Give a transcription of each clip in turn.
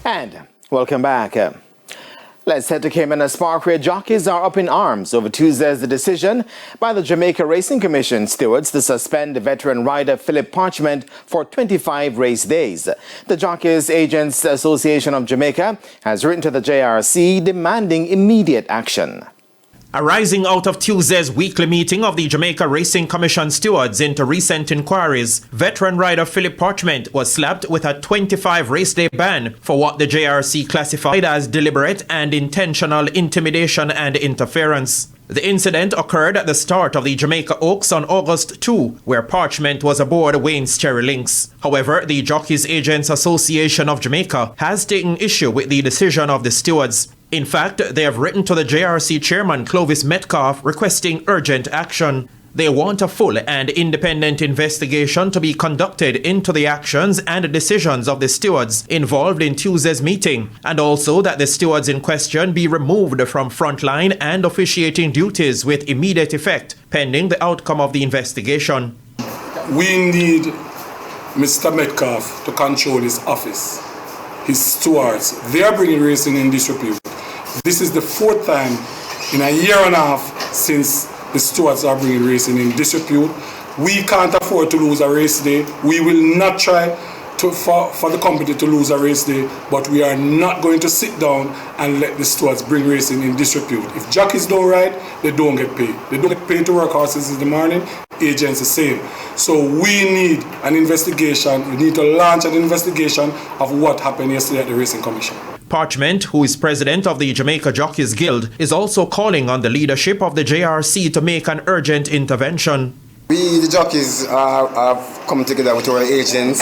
And welcome back. Let's head to Cayman Park, where jockeys are up in arms over Tuesday's decision by the Jamaica Racing Commission Stewards to suspend veteran rider Philip Parchment for 25 race days. The Jockeys Agents Association of Jamaica has written to the JRC demanding immediate action. Arising out of Tuesday's weekly meeting of the Jamaica Racing Commission Stewards into recent inquiries, veteran rider Philip Parchment was slapped with a 25 race day ban for what the JRC classified as deliberate and intentional intimidation and interference. The incident occurred at the start of the Jamaica Oaks on August 2, where Parchment was aboard Wayne's Cherry Lynx. However, the Jockeys Agents Association of Jamaica has taken issue with the decision of the stewards. In fact, they have written to the JRC chairman Clovis Metcalf requesting urgent action. They want a full and independent investigation to be conducted into the actions and decisions of the stewards involved in Tuesday's meeting, and also that the stewards in question be removed from frontline and officiating duties with immediate effect, pending the outcome of the investigation. We need Mr. Metcalf to control his office, his stewards. They are bringing racing in disrepute. This is the fourth time in a year and a half since the stewards are bringing racing in disrepute. We can't afford to lose a race day. We will not try for the company to lose a race day, but we are not going to sit down and let the stewards bring racing in disrepute. If jockeys don't ride, they don't get paid. They don't get paid to work horses in the morning, agents the same. So we need an investigation. We need to launch an investigation of what happened yesterday at the Racing Commission. Parchment, who is president of the Jamaica Jockeys Guild, is also calling on the leadership of the JRC to make an urgent intervention. We, the jockeys, have come together with our agents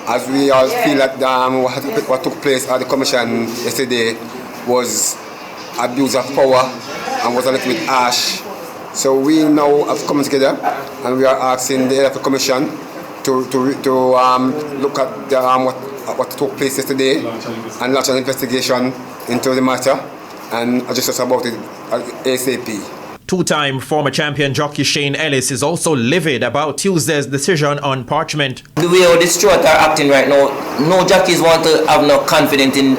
as we all feel that what took place at the commission yesterday was abuse of power and was a little bit harsh. So we now have come together and we are asking the head of the commission to look at what took place yesterday and launch an investigation into the matter and adjust us about it ASAP. Two-time former champion jockey Shane Ellis is also livid about Tuesday's decision on Parchment. The way how the stewards are acting right now, no jockeys want to have no confidence in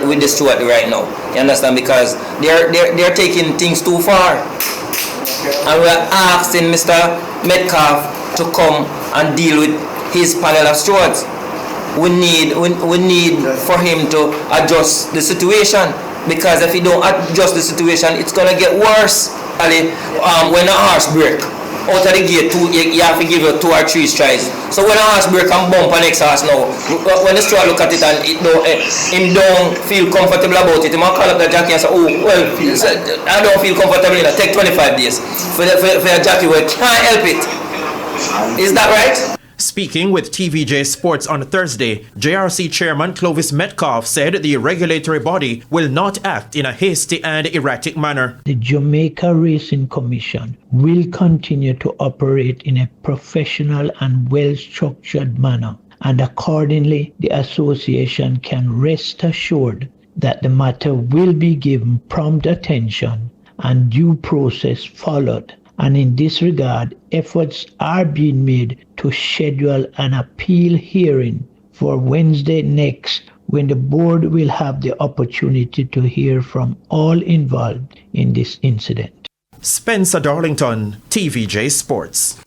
with the steward right now. You understand? Because they're taking things too far. And we're asking Mr. Metcalf to come and deal with his panel of stewards. We need for him to adjust the situation, because if he don't adjust the situation, it's gonna get worse. When a horse break out of the gate, you have to give it 2 or 3 strides. So when a horse break and bump an next horse now, when the steward look at it and him don't feel comfortable about it, he might call up the jockey and say, oh well, I don't feel comfortable enough. Take 25 days for a jockey who can't help it. Is that right? Speaking with TVJ Sports on Thursday, JRC Chairman Clovis Metcalf said the regulatory body will not act in a hasty and erratic manner. The Jamaica Racing Commission will continue to operate in a professional and well-structured manner, and accordingly, the association can rest assured that the matter will be given prompt attention and due process followed. And in this regard, efforts are being made to schedule an appeal hearing for Wednesday next, when the board will have the opportunity to hear from all involved in this incident. Spencer Darlington, TVJ Sports.